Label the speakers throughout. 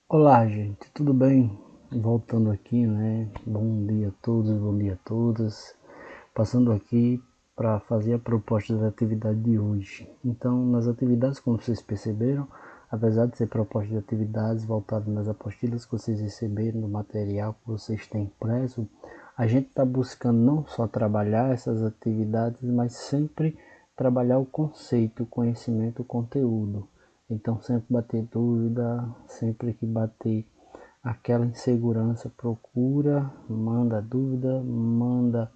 Speaker 1: Olá, gente, tudo bem? Voltando aqui, né? Bom dia a todos, bom dia a todas. Passando aqui para fazer a proposta da atividade de hoje. Então, nas atividades, como vocês perceberam, apesar de ser proposta de atividades voltadas nas apostilas que vocês receberam, no material que vocês têm impresso, a gente está buscando não só trabalhar essas atividades, mas sempre trabalhar o conceito, o conhecimento, o conteúdo. Então, sempre bater dúvida, sempre que bater aquela insegurança, procura, manda dúvida, manda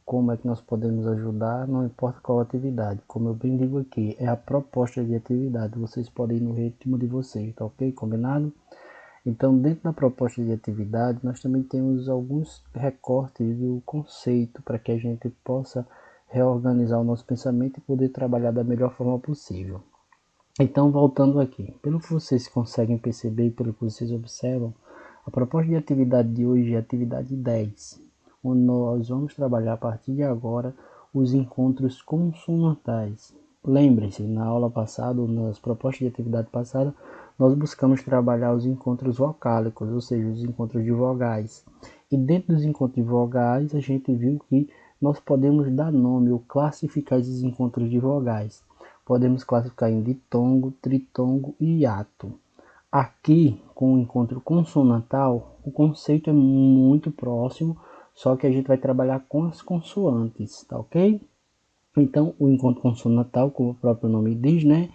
Speaker 1: como é que nós podemos ajudar, não importa qual atividade. Como eu bem digo aqui, é a proposta de atividade. Vocês podem ir no ritmo de vocês, tá ok? Combinado? Então, dentro da proposta de atividade, nós também temos alguns recortes do conceito para que a gente possa reorganizar o nosso pensamento e poder trabalhar da melhor forma possível. Então, voltando aqui, pelo que vocês conseguem perceber e pelo que vocês observam, a proposta de atividade de hoje é a atividade 10, onde nós vamos trabalhar a partir de agora os encontros consonantais. Lembrem-se, na aula passada, nas propostas de atividade passada, nós buscamos trabalhar os encontros vocálicos, ou seja, os encontros de vogais. E dentro dos encontros de vogais, a gente viu que nós podemos dar nome ou classificar esses encontros de vogais. Podemos classificar em ditongo, tritongo e hiato. Aqui, com o encontro consonantal, o conceito é muito próximo, só que a gente vai trabalhar com as consoantes, tá ok? Então, o encontro consonantal, como o próprio nome diz, né?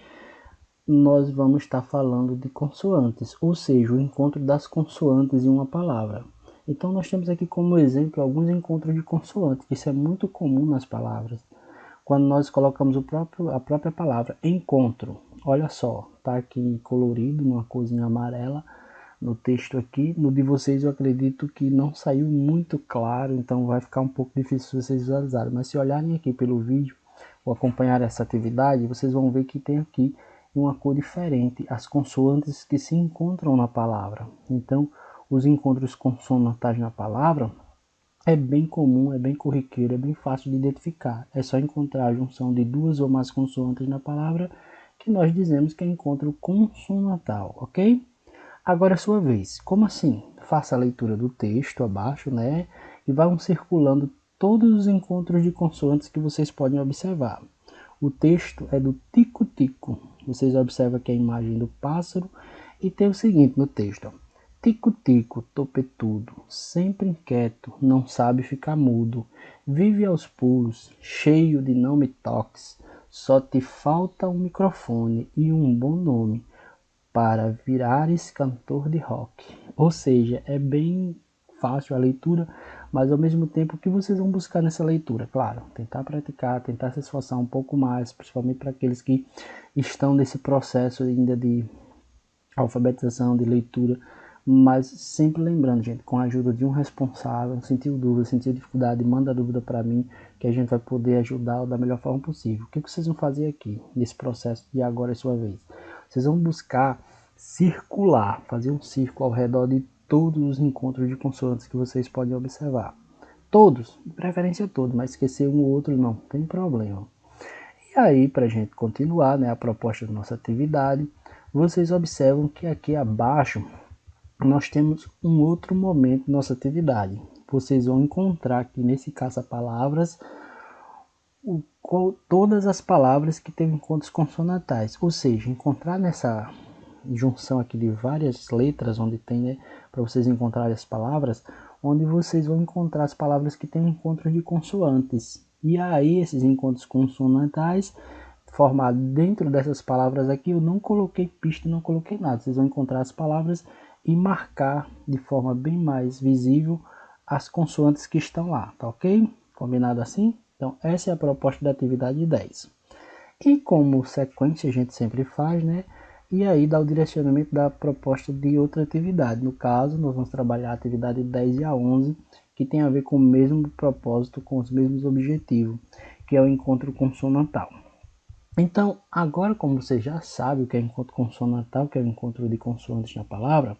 Speaker 1: Nós vamos estar falando de consoantes, ou seja, o encontro das consoantes em uma palavra. Então, nós temos aqui como exemplo alguns encontros de consoantes, que isso é muito comum nas palavras. Quando nós colocamos a própria palavra encontro, olha só, tá aqui colorido, uma corzinha amarela no texto aqui. No de vocês eu acredito que não saiu muito claro, então vai ficar um pouco difícil vocês visualizarem. Mas se olharem aqui pelo vídeo ou acompanhar essa atividade, vocês vão ver que tem aqui uma cor diferente as consoantes que se encontram na palavra. Então, os encontros consonantais na palavra é bem comum, é bem corriqueiro, é bem fácil de identificar. É só encontrar a junção de duas ou mais consoantes na palavra que nós dizemos que é encontro consonantal, ok? Agora é sua vez. Como assim? Faça a leitura do texto abaixo, né? E vão circulando todos os encontros de consoantes que vocês podem observar. O texto é do tico-tico. Vocês observam que é a imagem do pássaro e tem o seguinte no texto, ó. Tico-tico, topetudo, sempre inquieto, não sabe ficar mudo, vive aos pulos, cheio de não me toques, só te falta um microfone e um bom nome para virares cantor de rock. Ou seja, é bem fácil a leitura, mas ao mesmo tempo o que vocês vão buscar nessa leitura? Claro, tentar praticar, tentar se esforçar um pouco mais, principalmente para aqueles que estão nesse processo ainda de alfabetização, de leitura, mas sempre lembrando, gente, com a ajuda de um responsável, sentiu dúvida, sentiu dificuldade, manda a dúvida para mim, que a gente vai poder ajudar da melhor forma possível. O que vocês vão fazer aqui, nesse processo de agora é sua vez? Vocês vão buscar circular, fazer um círculo ao redor de todos os encontros de consoantes que vocês podem observar. Todos, de preferência todos, mas esquecer um ou outro não tem problema. E aí, para a gente continuar, né, a proposta da nossa atividade, vocês observam que aqui abaixo nós temos um outro momento da nossa atividade. Vocês vão encontrar aqui nesse caça-palavras todas as palavras que têm encontros consonantais, ou seja, encontrar nessa junção aqui de várias letras, onde tem, né, para vocês encontrarem as palavras, onde vocês vão encontrar as palavras que têm encontros de consoantes. E aí, esses encontros consonantais, formados dentro dessas palavras aqui, eu não coloquei pista, não coloquei nada. Vocês vão encontrar as palavras e marcar de forma bem mais visível as consoantes que estão lá, tá ok? Combinado assim? Então, essa é a proposta da atividade 10. E como sequência a gente sempre faz, né? E aí dá o direcionamento da proposta de outra atividade. No caso, nós vamos trabalhar a atividade 10 e a 11, que tem a ver com o mesmo propósito, com os mesmos objetivos, que é o encontro consonantal. Então, agora como você já sabe o que é encontro consonantal, que é o encontro de consoantes na palavra,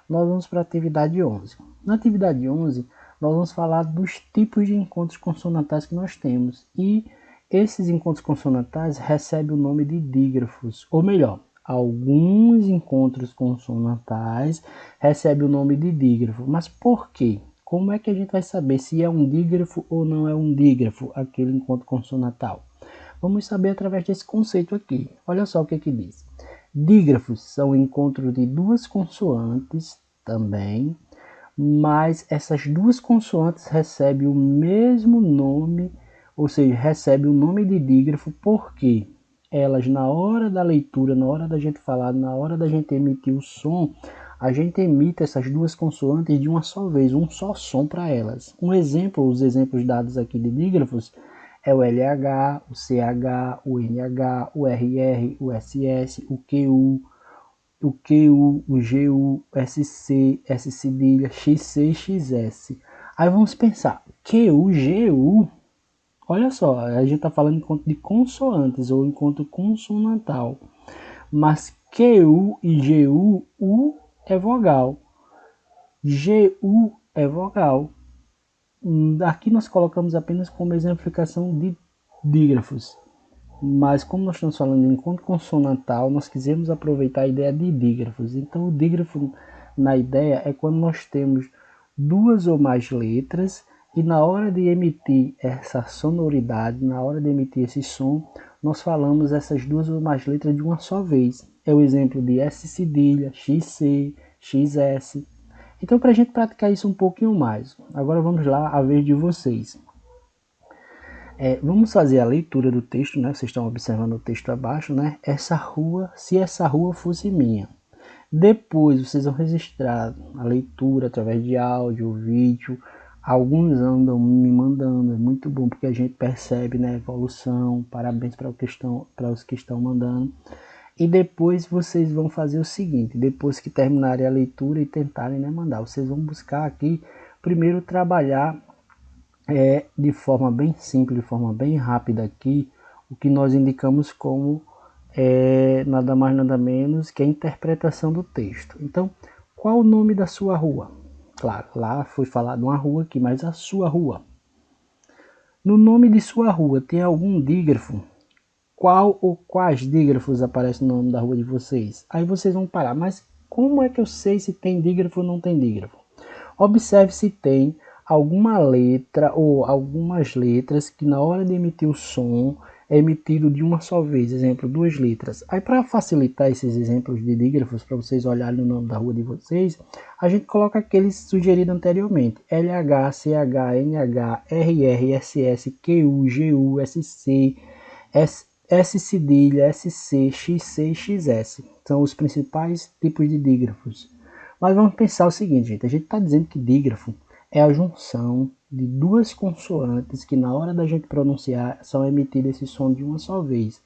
Speaker 1: nós vamos para a atividade 11. Na atividade 11, nós vamos falar dos tipos de encontros consonantais que nós temos. E esses encontros consonantais recebem o nome de dígrafos, ou melhor, alguns encontros consonantais recebe o nome de dígrafo. Mas por quê? Como é que a gente vai saber se é um dígrafo ou não é um dígrafo aquele encontro consonantal? Vamos saber através desse conceito aqui. Olha só o que que diz. Dígrafos são encontros de duas consoantes também, mas essas duas consoantes recebem o mesmo nome, ou seja, recebem o nome de dígrafo porque elas, na hora da leitura, na hora da gente falar, na hora da gente emitir o som, a gente emite essas duas consoantes de uma só vez, um só som para elas. Um exemplo, os exemplos dados aqui de dígrafos é o LH, o CH, o NH, o RR, o SS, o QU, o GU, o SC, S cedilha, XC, XS. Aí vamos pensar, QU, GU, olha só, a gente está falando de consoantes ou encontro consonantal, mas QU e GU, U é vogal, GU é vogal. Aqui nós colocamos apenas como exemplificação de dígrafos, mas como nós estamos falando de encontro consonantal, nós quisemos aproveitar a ideia de dígrafos. Então o dígrafo na ideia é quando nós temos duas ou mais letras e na hora de emitir essa sonoridade, na hora de emitir esse som, nós falamos essas duas ou mais letras de uma só vez. É o exemplo de S cedilha, XC, XS. Então para a gente praticar isso um pouquinho mais, agora vamos lá, a vez de vocês. Vamos fazer a leitura do texto, né? Vocês estão observando o texto abaixo, né? Essa rua, se essa rua fosse minha. Depois vocês vão registrar a leitura através de áudio, vídeo. Alguns andam me mandando, é muito bom porque a gente percebe, né, a evolução. Parabéns para os que estão mandando. E depois vocês vão fazer o seguinte, depois que terminarem a leitura e tentarem, né, mandar, vocês vão buscar aqui, primeiro trabalhar de forma bem simples, de forma bem rápida aqui, o que nós indicamos como nada mais nada menos que a interpretação do texto. Então, qual o nome da sua rua? Claro, lá foi falado uma rua aqui, mas a sua rua. No nome de sua rua tem algum dígrafo? Qual ou quais dígrafos aparecem no nome da rua de vocês? Aí vocês vão parar, mas como é que eu sei se tem dígrafo ou não tem dígrafo? Observe se tem alguma letra ou algumas letras que na hora de emitir o som é emitido de uma só vez, exemplo, duas letras. Aí para facilitar esses exemplos de dígrafos, para vocês olharem o nome da rua de vocês, a gente coloca aqueles sugeridos anteriormente, LH, CH, NH, RR, SS, QU, GU, SC, S cedilha, SC, XC e XS. São os principais tipos de dígrafos. Mas vamos pensar o seguinte, gente, a gente está dizendo que dígrafo é a junção de duas consoantes que na hora da gente pronunciar são emitidas esse som de uma só vez.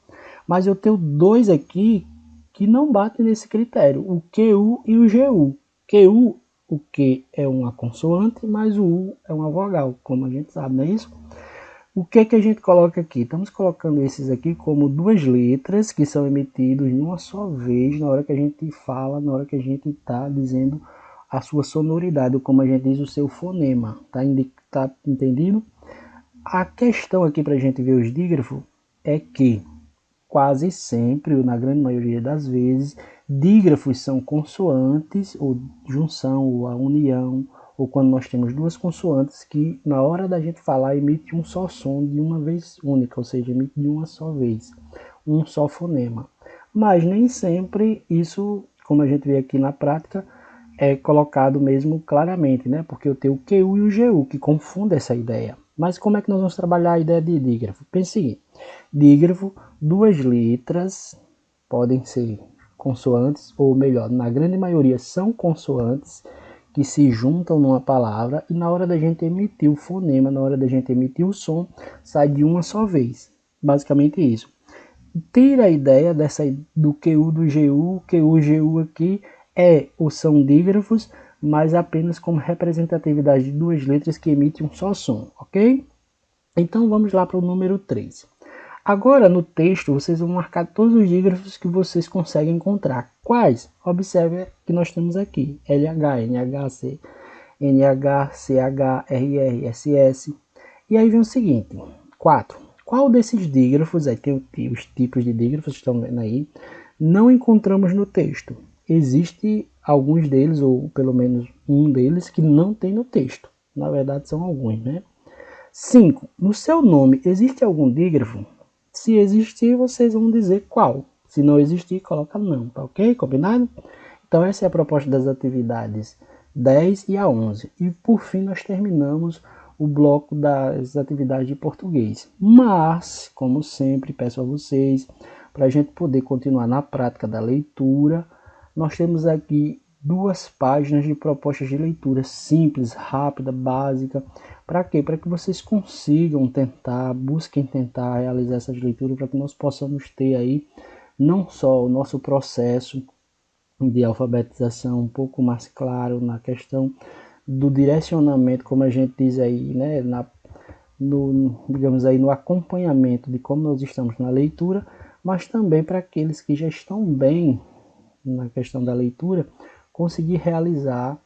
Speaker 1: Mas eu tenho dois aqui que não batem nesse critério, o QU e o GU. QU, o Q é uma consoante, mas o U é uma vogal, como a gente sabe, não é isso? O que que a gente coloca aqui? Estamos colocando esses aqui como duas letras que são emitidos de uma só vez na hora que a gente fala, na hora que a gente está dizendo a sua sonoridade, ou como a gente diz, o seu fonema. Tá entendido? A questão aqui para a gente ver os dígrafos é que quase sempre, ou na grande maioria das vezes, dígrafos são consoantes, ou junção, ou a união, ou quando nós temos duas consoantes que na hora da gente falar emite um só som de uma vez única, ou seja, emite de uma só vez, um só fonema. Mas nem sempre isso, como a gente vê aqui na prática, é colocado mesmo claramente, né? Porque eu tenho o QU e o GU, que confundem essa ideia. Mas como é que nós vamos trabalhar a ideia de dígrafo? Pense o seguinte, dígrafo, duas letras, podem ser consoantes, ou melhor, na grande maioria são consoantes, que se juntam numa palavra e na hora da gente emitir o fonema, na hora da gente emitir o som, sai de uma só vez. Basicamente isso. Tira a ideia do QU, do GU, QU, GU aqui ou são dígrafos, mas apenas como representatividade de duas letras que emitem um só som, ok? Então vamos lá para o número 3. Agora no texto vocês vão marcar todos os dígrafos que vocês conseguem encontrar. Quais? Observe que nós temos aqui LH, NH, NH, CH, RR, SS. E aí vem o seguinte, 4. Qual desses dígrafos, aí tem os tipos de dígrafos, estão vendo aí, não encontramos no texto. Existe alguns deles, ou pelo menos um deles, que não tem no texto. Na verdade, são alguns, né? 5. No seu nome, existe algum dígrafo? Se existir, vocês vão dizer qual. Se não existir, coloca não, tá ok? Combinado? Então, essa é a proposta das atividades 10 e a 11. E, por fim, nós terminamos o bloco das atividades de português. Mas, como sempre, peço a vocês, para a gente poder continuar na prática da leitura, nós temos aqui 2 páginas de propostas de leitura simples, rápida, básica. Para quê? Para que vocês consigam tentar, busquem tentar realizar essas leituras, para que nós possamos ter aí não só o nosso processo de alfabetização um pouco mais claro na questão do direcionamento, como a gente diz aí, né, digamos aí, no acompanhamento de como nós estamos na leitura, mas também para aqueles que já estão bem na questão da leitura, conseguir realizar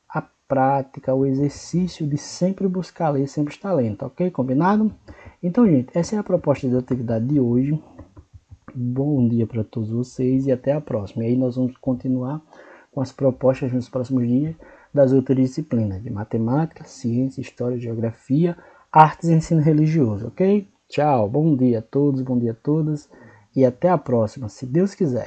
Speaker 1: a prática, o exercício de sempre buscar ler, sempre estar lento, ok? Combinado? Então, gente, essa é a proposta de atividade de hoje. Bom dia para todos vocês e até a próxima. E aí nós vamos continuar com as propostas nos próximos dias das outras disciplinas de matemática, ciência, história, geografia, artes e ensino religioso, ok? Tchau, bom dia a todos, bom dia a todas e até a próxima, se Deus quiser.